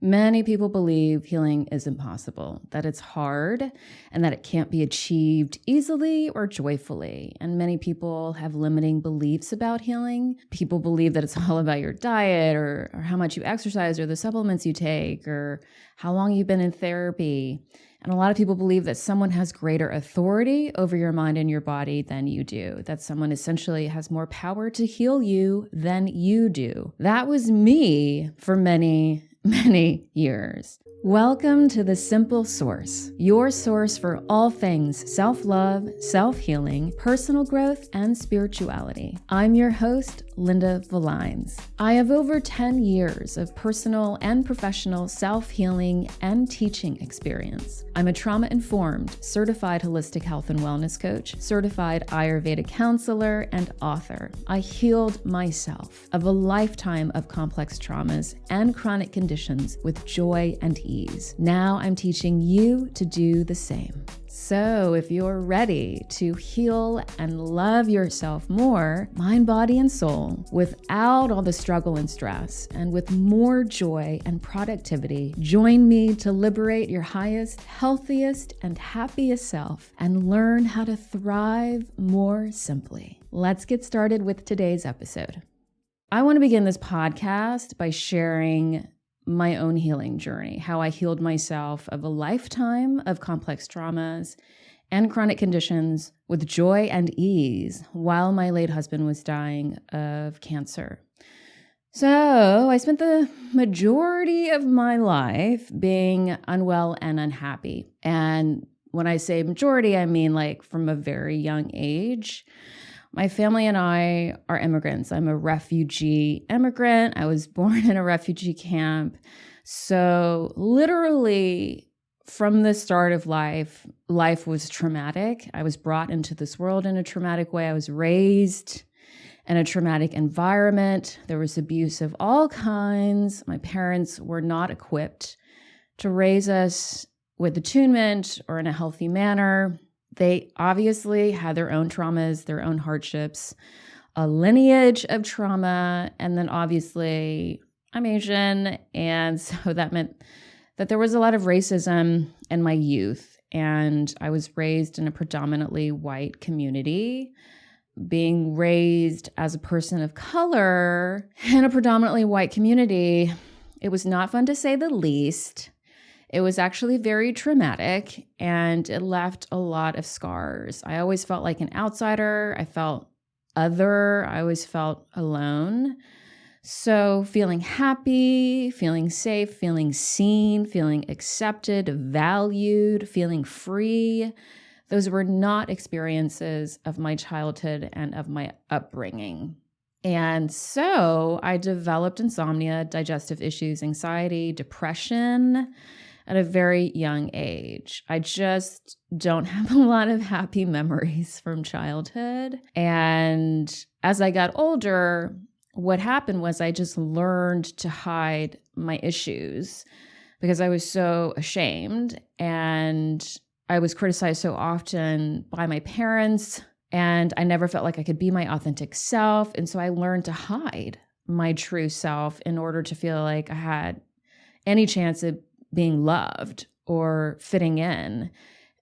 Many people believe healing is impossible, that it's hard, and that it can't be achieved easily or joyfully. And many people have limiting beliefs about healing. People believe that it's all about your diet or how much you exercise or the supplements you take or how long you've been in therapy. And a lot of people believe that someone has greater authority over your mind and your body than you do, that someone essentially has more power to heal you than you do. That was me for many years. Welcome to The Simple Source, your source for all things self-love, self-healing, personal growth, and spirituality. I'm your host, Linda Valines. I have over 10 years of personal and professional self-healing and teaching experience. I'm a trauma-informed, certified holistic health and wellness coach, certified Ayurvedic counselor, and author. I healed myself of a lifetime of complex traumas and chronic conditions with joy and ease. Now I'm teaching you to do the same. So if you're ready to heal and love yourself more, mind, body, and soul, without all the struggle and stress, and with more joy and productivity, join me to liberate your highest, healthiest, and happiest self and learn how to thrive more simply. Let's get started with today's episode. I want to begin this podcast by sharing my own healing journey, how I healed myself of a lifetime of complex traumas and chronic conditions with joy and ease while my late husband was dying of cancer. So I spent the majority of my life being unwell and unhappy. And when I say majority, I mean like from a very young age. My family and I are immigrants. I'm a refugee immigrant. I was born in a refugee camp. So literally from the start of life was traumatic. I was brought into this world in a traumatic way. I was raised in a traumatic environment. There was abuse of all kinds. My parents were not equipped to raise us with attunement or in a healthy manner. They obviously had their own traumas, their own hardships, a lineage of trauma, and then obviously I'm Asian, and so that meant that there was a lot of racism in my youth, and I was raised in a predominantly white community. Being raised as a person of color in a predominantly white community, it was not fun to say the least. It was actually very traumatic, and it left a lot of scars. I always felt like an outsider. I felt other. I always felt alone. So feeling happy, feeling safe, feeling seen, feeling accepted, valued, feeling free, those were not experiences of my childhood and of my upbringing. And so I developed insomnia, digestive issues, anxiety, depression, at a very young age. I just don't have a lot of happy memories from childhood. And as I got older, what happened was I just learned to hide my issues because I was so ashamed and I was criticized so often by my parents, and I never felt like I could be my authentic self. And so I learned to hide my true self in order to feel like I had any chance of being loved or fitting in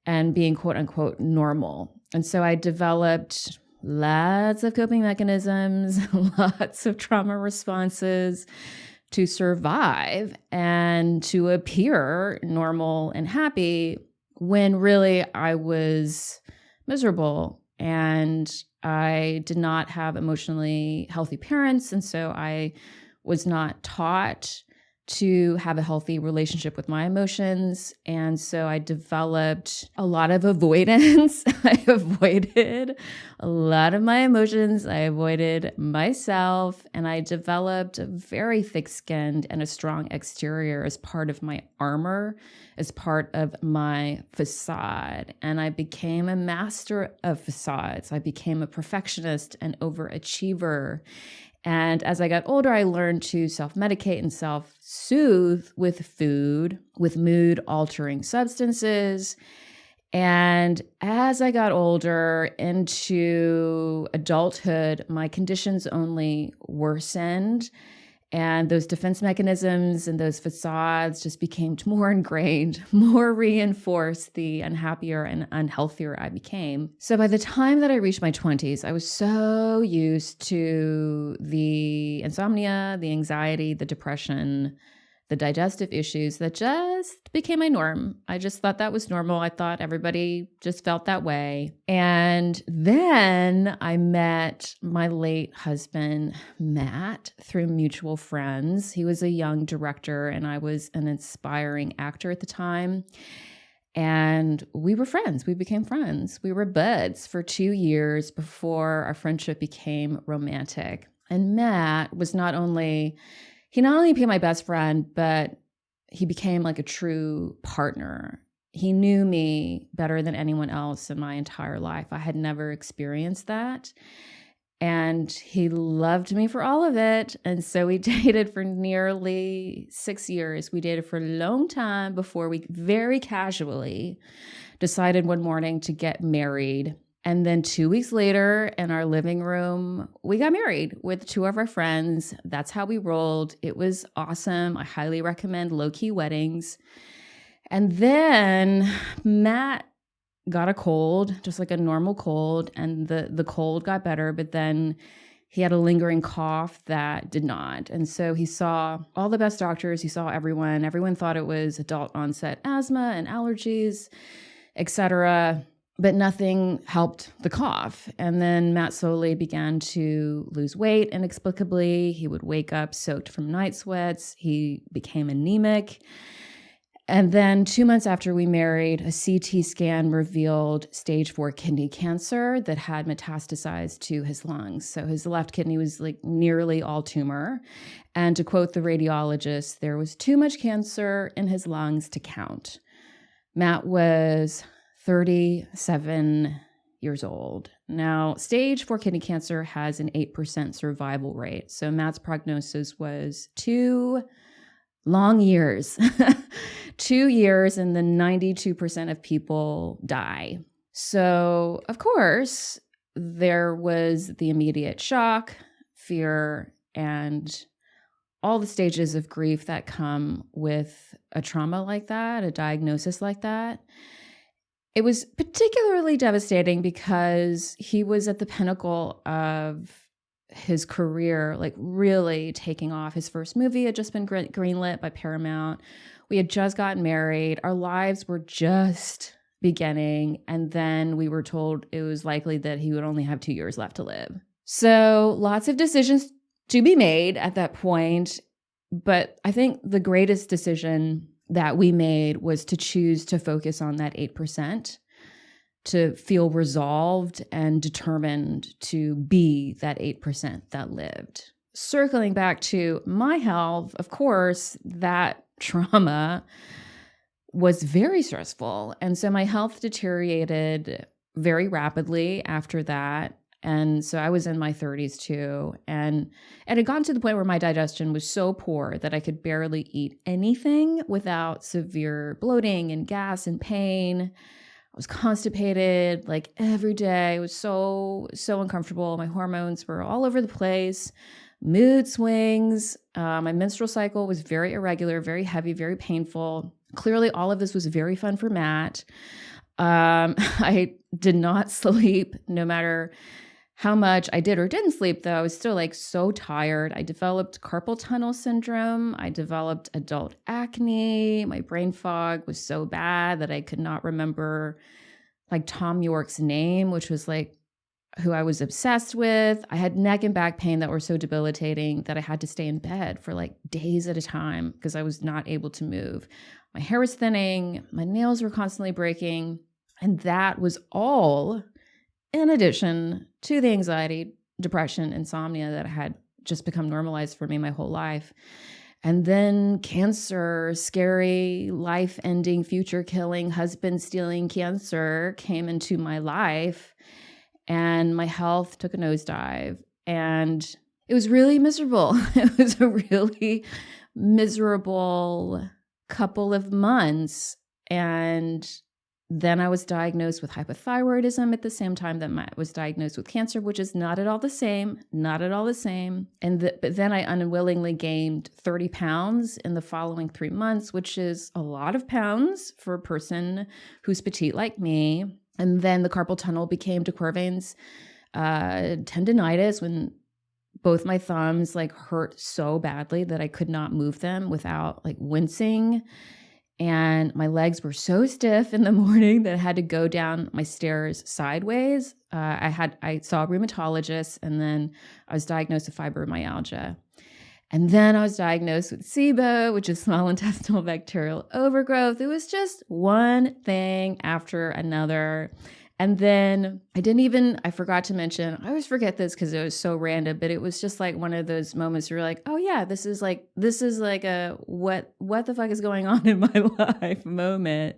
and being quote unquote normal. And so I developed lots of coping mechanisms, lots of trauma responses to survive and to appear normal and happy when really I was miserable and I did not have emotionally healthy parents. And so I was not taught to have a healthy relationship with my emotions. And so I developed a lot of avoidance. I avoided a lot of my emotions. I avoided myself, and I developed a very thick-skinned and a strong exterior as part of my armor, as part of my facade. And I became a master of facades. I became a perfectionist and overachiever. And as I got older, I learned to self-medicate and self-soothe with food, with mood-altering substances. And as I got older into adulthood, my conditions only worsened. And those defense mechanisms and those facades just became more ingrained, more reinforced the unhappier and unhealthier I became. So by the time that I reached my 20s, I was so used to the insomnia, the anxiety, the depression, the digestive issues that just became my norm. I just thought that was normal. I thought everybody just felt that way. And then I met my late husband, Matt, through mutual friends. He was a young director and I was an aspiring actor at the time. And we were friends. We became friends. We were buds for 2 years before our friendship became romantic. And Matt was not only became my best friend, but he became like a true partner. He knew me better than anyone else in my entire life. I had never experienced that. And he loved me for all of it. And so we dated for nearly 6 years. We dated for a long time before we very casually decided one morning to get married. And then 2 weeks later in our living room, we got married with 2 of our friends. That's how we rolled. It was awesome. I highly recommend low-key weddings. And then Matt got a cold, just like a normal cold, and the cold got better, but then he had a lingering cough that did not. And so he saw all the best doctors. He saw everyone. Everyone thought it was adult onset asthma and allergies, etc., but nothing helped the cough. And then Matt slowly began to lose weight inexplicably. He would wake up soaked from night sweats. He became anemic. And then 2 months after we married, a CT scan revealed stage 4 kidney cancer that had metastasized to his lungs. So his left kidney was like nearly all tumor. And to quote the radiologist, there was too much cancer in his lungs to count. Matt was 37 years old. Now, stage 4 kidney cancer has an 8% survival rate. So Matt's prognosis was 2 long years, 2 years, and then 92% of people die. So, of course, there was the immediate shock, fear, and all the stages of grief that come with a trauma like that, a diagnosis like that. It was particularly devastating because he was at the pinnacle of his career, like really taking off. His first movie had just been greenlit by Paramount. We had just gotten married. Our lives were just beginning. And then we were told it was likely that he would only have 2 years left to live. So lots of decisions to be made at that point. But I think the greatest decision that we made was to choose to focus on that 8%, to feel resolved and determined to be that 8% that lived. Circling back to my health, of course, that trauma was very stressful. And so my health deteriorated very rapidly after that. And so I was in my 30s too. And it had gotten to the point where my digestion was so poor that I could barely eat anything without severe bloating and gas and pain. I was constipated like every day. It was so uncomfortable. My hormones were all over the place, mood swings. My menstrual cycle was very irregular, very heavy, very painful. Clearly, all of this was very fun for Matt. I did not sleep no matter how much I did or didn't sleep, though. I was still like so tired. I developed carpal tunnel syndrome. I developed adult acne. My brain fog was so bad that I could not remember like Tom York's name, which was like who I was obsessed with. I had neck and back pain that were so debilitating that I had to stay in bed for like days at a time because I was not able to move. My hair was thinning. My nails were constantly breaking. And that was all in addition to the anxiety, depression, insomnia that had just become normalized for me my whole life. And then cancer, scary, life-ending, future-killing, husband-stealing cancer came into my life, and my health took a nosedive. And it was really miserable. It was a really miserable couple of months. And Then I was diagnosed with hypothyroidism at the same time that I was diagnosed with cancer, which is not at all the same, not at all the same. But then I unwillingly gained 30 pounds in the following 3 months, which is a lot of pounds for a person who's petite like me. And then the carpal tunnel became de Quervain's tendinitis, when both my thumbs like hurt so badly that I could not move them without like wincing. And my legs were so stiff in the morning that I had to go down my stairs sideways. I saw a rheumatologist, and then I was diagnosed with fibromyalgia. And then I was diagnosed with SIBO, which is small intestinal bacterial overgrowth. It was just one thing after another. And then I forgot to mention, I always forget this because it was so random, but it was just like one of those moments where you're like, oh yeah, this is like a what the fuck is going on in my life moment.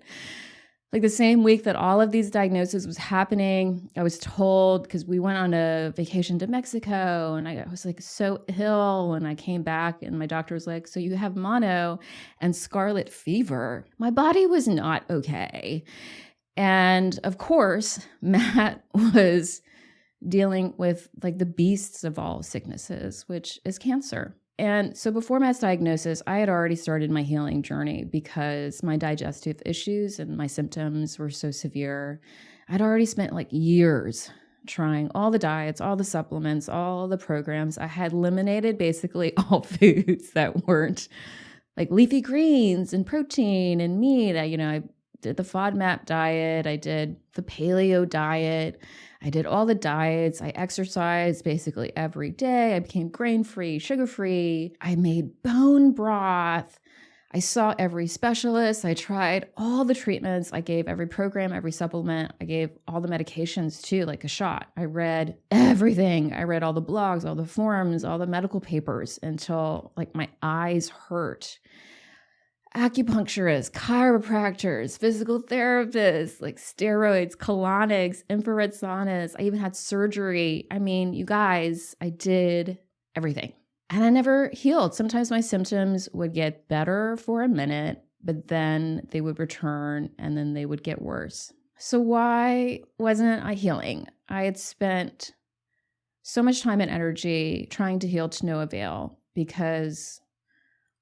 Like the same week that all of these diagnoses was happening, I was told, because we went on a vacation to Mexico, and I was like so ill, and I came back and my doctor was like, so you have mono and scarlet fever. My body was not okay. And of course, Matt was dealing with like the beasts of all sicknesses, which is cancer. And so before Matt's diagnosis, I had already started my healing journey because my digestive issues and my symptoms were so severe. I'd already spent like years trying all the diets, all the supplements, all the programs. I had eliminated basically all foods that weren't like leafy greens and protein and meat. I did the FODMAP diet. I did the paleo diet. I did all the diets. I exercised basically every day. I became grain-free, sugar-free. I made bone broth. I saw every specialist. I tried all the treatments. I gave every program, every supplement. I gave all the medications too, like a shot. I read everything. I read all the blogs, all the forums, all the medical papers until like my eyes hurt. Acupuncturists, chiropractors, physical therapists, like steroids, colonics, infrared saunas. I even had surgery. I mean, you guys, I did everything. And I never healed. Sometimes my symptoms would get better for a minute, but then they would return and then they would get worse. So why wasn't I healing? I had spent so much time and energy trying to heal to no avail, because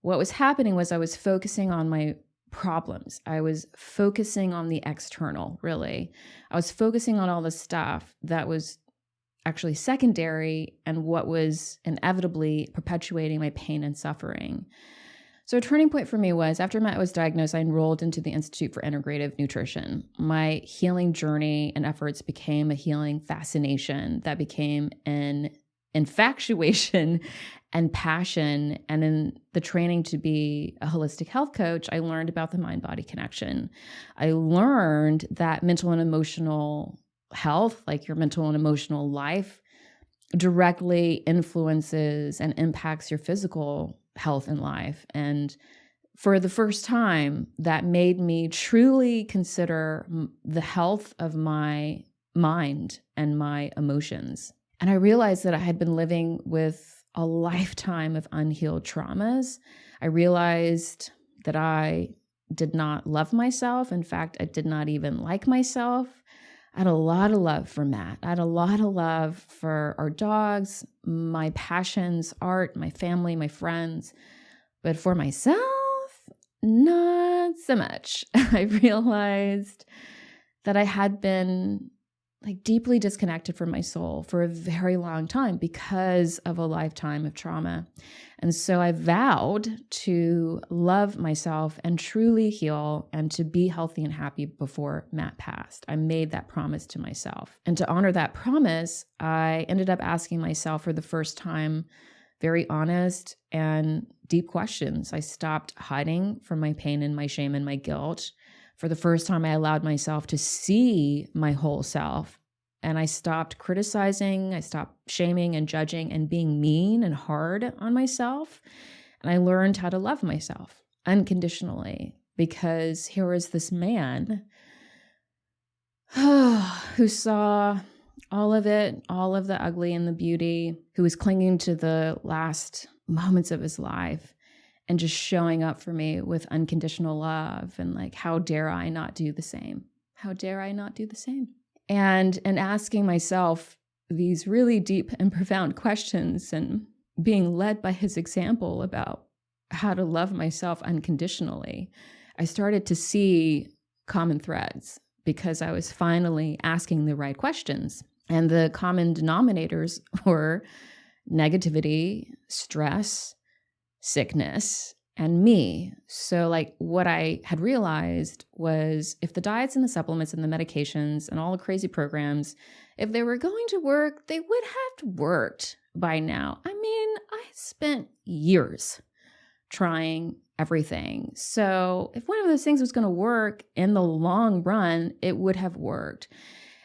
what was happening was I was focusing on my problems. I was focusing on the external, really. I was focusing on all the stuff that was actually secondary and what was inevitably perpetuating my pain and suffering. So a turning point for me was after Matt was diagnosed, I enrolled into the Institute for Integrative Nutrition. My healing journey and efforts became a healing fascination that became an infatuation and passion. And in the training to be a holistic health coach, I learned about the mind-body connection. I learned that mental and emotional health, like your mental and emotional life, directly influences and impacts your physical health and life. And for the first time, that made me truly consider the health of my mind and my emotions. And I realized that I had been living with a lifetime of unhealed traumas. I realized that I did not love myself. In fact, I did not even like myself. I had a lot of love for Matt. I had a lot of love for our dogs, my passions, art, my family, my friends. But for myself, not so much. I realized that I had been like deeply disconnected from my soul for a very long time because of a lifetime of trauma. And so I vowed to love myself and truly heal and to be healthy and happy before Matt passed. I made that promise to myself. And to honor that promise, I ended up asking myself for the first time very honest and deep questions. I stopped hiding from my pain and my shame and my guilt. For the first time, I allowed myself to see my whole self, and I stopped criticizing, I stopped shaming and judging and being mean and hard on myself. And I learned how to love myself unconditionally, because here was this man who saw all of it, all of the ugly and the beauty, who was clinging to the last moments of his life and just showing up for me with unconditional love. And like, how dare I not do the same? how dare I not do the same? And asking myself these really deep and profound questions and being led by his example about how to love myself unconditionally, I started to see common threads because I was finally asking the right questions. And the common denominators were negativity, stress, sickness, and me. So like what I had realized was if the diets and the supplements and the medications and all the crazy programs, if they were going to work, they would have worked by now. I mean, I spent years trying everything. So if one of those things was going to work in the long run, it would have worked.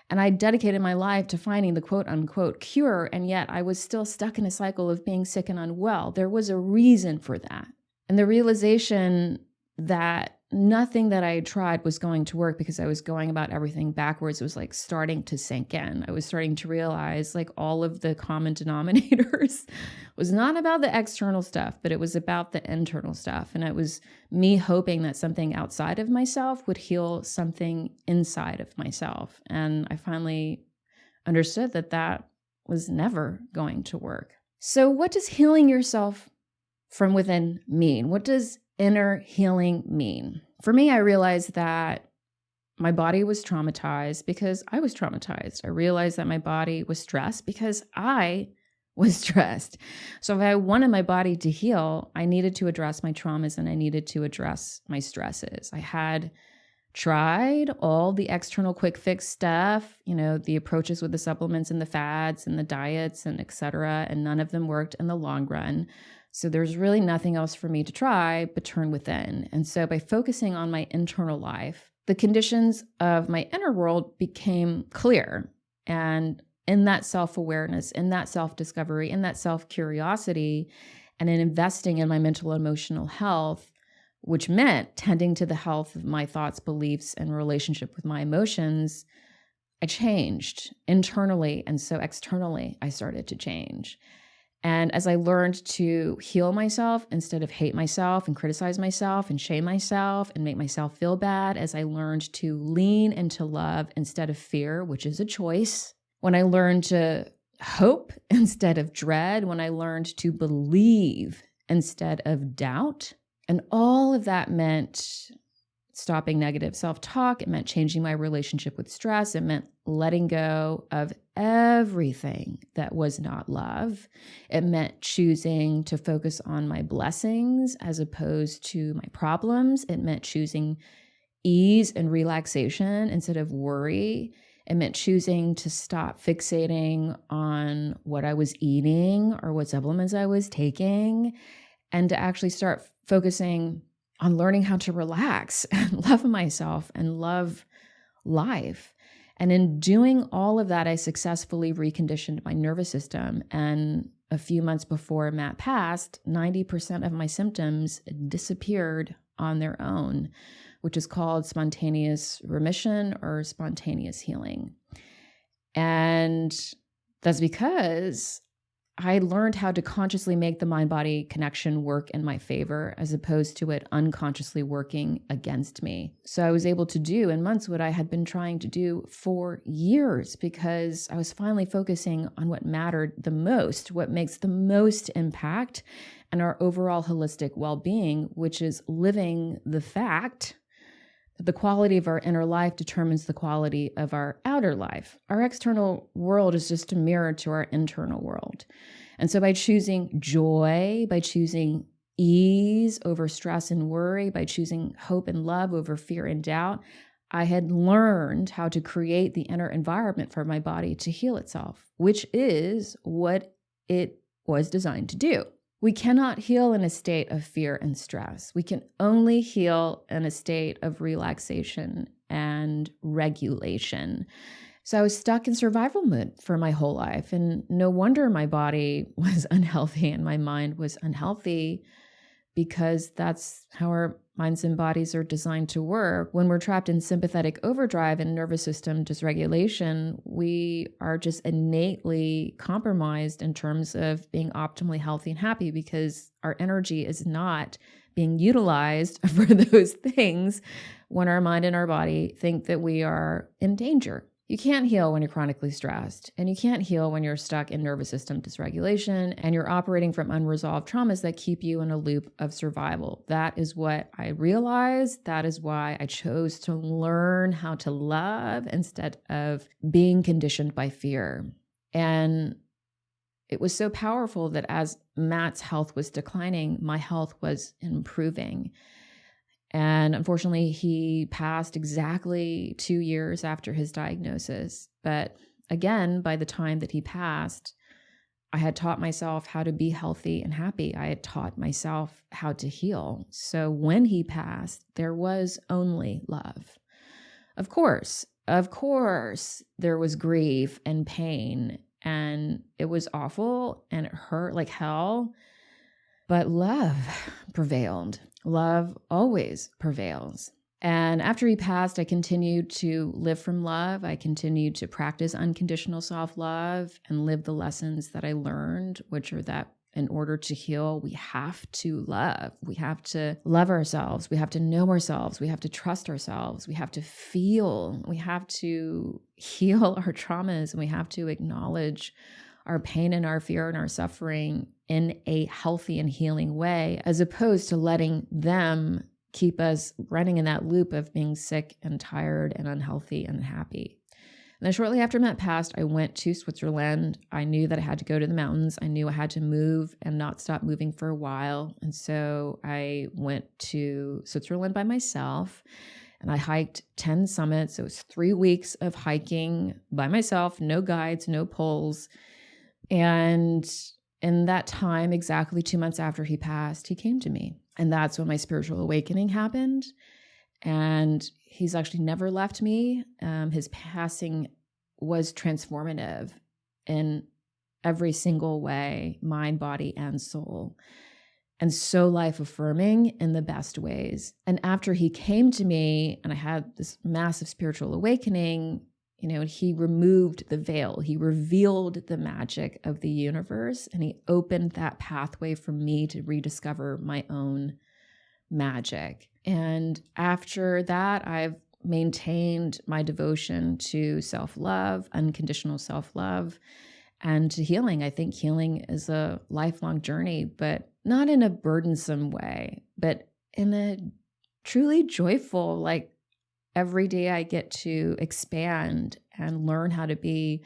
And I dedicated my life to finding the quote unquote cure. And yet I was still stuck in a cycle of being sick and unwell. There was a reason for that. And the realization that nothing that I had tried was going to work because I was going about everything backwards was like starting to sink in. I was starting to realize like all of the common denominators was not about the external stuff, but it was about the internal stuff. And it was me hoping that something outside of myself would heal something inside of myself. And I finally understood that that was never going to work. So what does healing yourself from within mean? What does inner healing mean? For me, I realized that my body was traumatized because I was traumatized. I realized that my body was stressed because I was stressed. So if I wanted my body to heal, I needed to address my traumas and I needed to address my stresses. I had tried all the external quick fix stuff, the approaches with the supplements and the fads and the diets and et cetera, and none of them worked in the long run. So there's really nothing else for me to try but turn within. And so by focusing on my internal life, the conditions of my inner world became clear. And in that self-awareness, in that self-discovery, in that self-curiosity, and in investing in my mental and emotional health, which meant tending to the health of my thoughts, beliefs, and relationship with my emotions, I changed internally. And so externally, I started to change. And as I learned to heal myself instead of hate myself and criticize myself and shame myself and make myself feel bad, as I learned to lean into love instead of fear, which is a choice, when I learned to hope instead of dread, when I learned to believe instead of doubt, and all of that meant stopping negative self-talk. It meant changing my relationship with stress. It meant letting go of everything that was not love. It meant choosing to focus on my blessings as opposed to my problems. It meant choosing ease and relaxation instead of worry. It meant choosing to stop fixating on what I was eating or what supplements I was taking, and to actually start focusing on learning how to relax and love myself and love life. And in doing all of that, I successfully reconditioned my nervous system. And a few months before Matt passed, 90% of my symptoms disappeared on their own, which is called spontaneous remission or spontaneous healing. And that's because I learned how to consciously make the mind-body connection work in my favor as opposed to it unconsciously working against me. So I was able to do in months what I had been trying to do for years because I was finally focusing on what mattered the most, what makes the most impact on our overall holistic well-being, which is living the fact that the quality of our inner life determines the quality of our outer life. Our external world is just a mirror to our internal world. And so by choosing joy, by choosing ease over stress and worry, by choosing hope and love over fear and doubt, I had learned how to create the inner environment for my body to heal itself, which is what it was designed to do. We cannot heal in a state of fear and stress. We can only heal in a state of relaxation and regulation. So I was stuck in survival mode for my whole life. And no wonder my body was unhealthy and my mind was unhealthy, because that's how our minds and bodies are designed to work. When we're trapped in sympathetic overdrive and nervous system dysregulation, we are just innately compromised in terms of being optimally healthy and happy because our energy is not being utilized for those things when our mind and our body think that we are in danger. You can't heal when you're chronically stressed, and you can't heal when you're stuck in nervous system dysregulation and you're operating from unresolved traumas that keep you in a loop of survival. That is what I realized. That is why I chose to learn how to love instead of being conditioned by fear. And it was so powerful that as Matt's health was declining, my health was improving. And unfortunately, he passed exactly 2 years after his diagnosis. But again, by the time that he passed, I had taught myself how to be healthy and happy. I had taught myself how to heal. So when he passed, there was only love. Of course, there was grief and pain, and it was awful and it hurt like hell. But love prevailed. Love always prevails. And after he passed, I continued to live from love. I continued to practice unconditional self-love and live the lessons that I learned, which are that in order to heal, we have to love. We have to love ourselves. We have to know ourselves. We have to trust ourselves. We have to feel. We have to heal our traumas, and we have to acknowledge our pain and our fear and our suffering in a healthy and healing way, as opposed to letting them keep us running in that loop of being sick and tired and unhealthy and unhappy. And then shortly after Matt passed, I went to Switzerland. I knew that I had to go to the mountains. I knew I had to move and not stop moving for a while. And so I went to Switzerland by myself, and I hiked 10 summits. It was 3 weeks of hiking by myself, no guides, no poles. And in that time, exactly 2 months after he passed, he came to me. And that's when my spiritual awakening happened. And he's actually never left me. His passing was transformative in every single way, mind, body, and soul. And so life affirming in the best ways. And after he came to me and I had this massive spiritual awakening, he removed the veil. He revealed the magic of the universe, and he opened that pathway for me to rediscover my own magic. And after that, I've maintained my devotion to self-love, unconditional self-love, and to healing. I think healing is a lifelong journey, but not in a burdensome way, but in a truly joyful, like every day I get to expand and learn how to be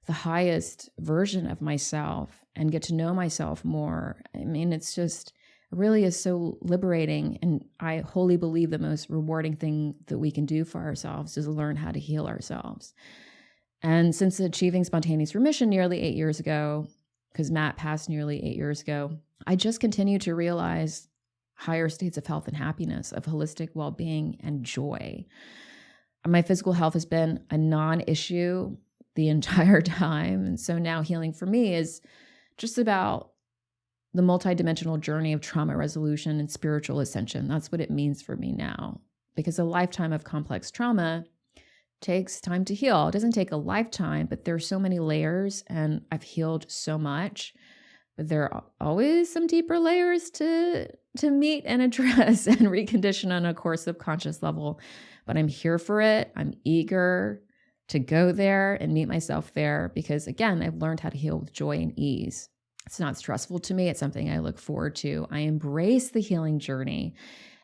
the highest version of myself and get to know myself more. I mean, it's just, it really is so liberating. And I wholly believe the most rewarding thing that we can do for ourselves is learn how to heal ourselves. And since achieving spontaneous remission nearly 8 years ago, because Matt passed nearly 8 years ago, I just continue to realize higher states of health and happiness, of holistic well-being and joy. My physical health has been a non-issue the entire time. And so now healing for me is just about the multidimensional journey of trauma resolution and spiritual ascension. That's what it means for me now, because a lifetime of complex trauma takes time to heal. It doesn't take a lifetime, but there are so many layers, and I've healed so much. But there are always some deeper layers to meet and address and recondition on a core subconscious level. But I'm here for it. I'm eager to go there and meet myself there because, again, I've learned how to heal with joy and ease. It's not stressful to me. It's something I look forward to. I embrace the healing journey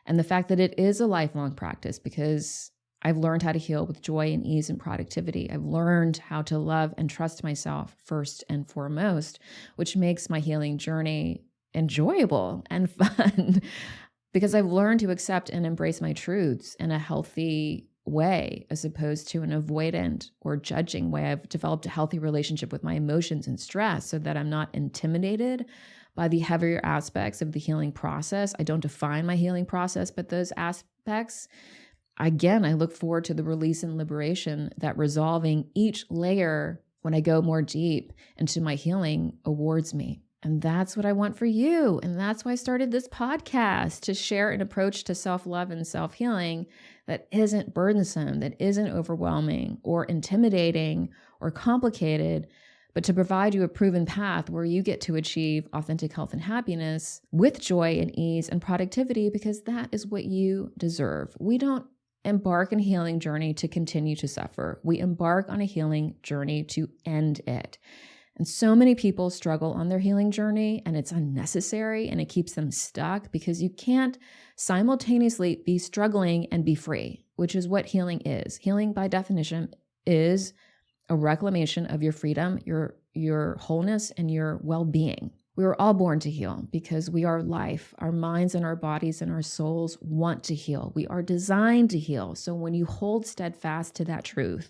and the fact that it is a lifelong practice because I've learned how to heal with joy and ease and productivity. I've learned how to love and trust myself first and foremost, which makes my healing journey enjoyable and fun because I've learned to accept and embrace my truths in a healthy way as opposed to an avoidant or judging way. I've developed a healthy relationship with my emotions and stress so that I'm not intimidated by the heavier aspects of the healing process. I don't define my healing process, but those aspects. Again, I look forward to the release and liberation that resolving each layer when I go more deep into my healing awards me. And that's what I want for you. And that's why I started this podcast, to share an approach to self-love and self-healing that isn't burdensome, that isn't overwhelming or intimidating or complicated, but to provide you a proven path where you get to achieve authentic health and happiness with joy and ease and productivity, because that is what you deserve. We don't embark on a healing journey to continue to suffer. We embark on a healing journey to end it. And so many people struggle on their healing journey, and it's unnecessary, and it keeps them stuck because you can't simultaneously be struggling and be free, which is what healing is. Healing, by definition, is a reclamation of your freedom, your wholeness, and your well-being. We were all born to heal because we are life. Our minds and our bodies and our souls want to heal. We are designed to heal. So when you hold steadfast to that truth,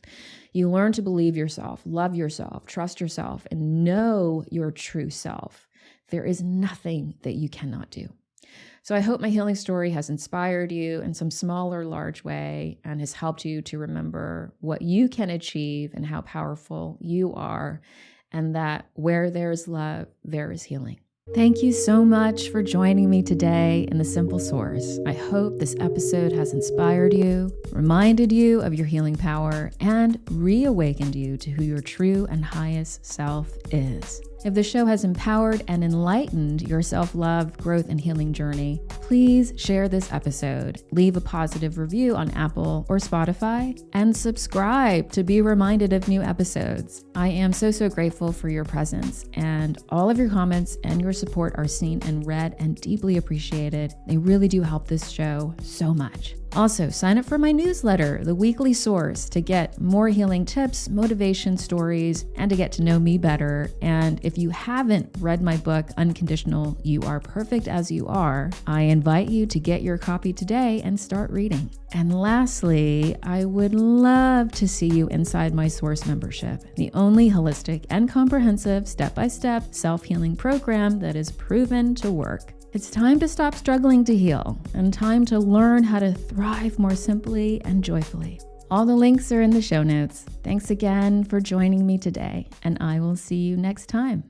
you learn to believe yourself, love yourself, trust yourself, and know your true self. There is nothing that you cannot do. So I hope my healing story has inspired you in some small or large way and has helped you to remember what you can achieve and how powerful you are, and that where there is love, there is healing. Thank you so much for joining me today in The Simple Source. I hope this episode has inspired you, reminded you of your healing power, and reawakened you to who your true and highest self is. If the show has empowered and enlightened your self-love, growth, and healing journey, please share this episode, leave a positive review on Apple or Spotify, and subscribe to be reminded of new episodes. I am so grateful for your presence, and all of your comments and your support are seen and read and deeply appreciated. They really do help this show so much. Also, sign up for my newsletter, The Weekly Source, to get more healing tips, motivation stories, and to get to know me better. And if you haven't read my book, Unconditional, You Are Perfect As You Are, I invite you to get your copy today and start reading. And lastly, I would love to see you inside my Source membership, the only holistic and comprehensive step-by-step self-healing program that is proven to work. It's time to stop struggling to heal and time to learn how to thrive more simply and joyfully. All the links are in the show notes. Thanks again for joining me today, and I will see you next time.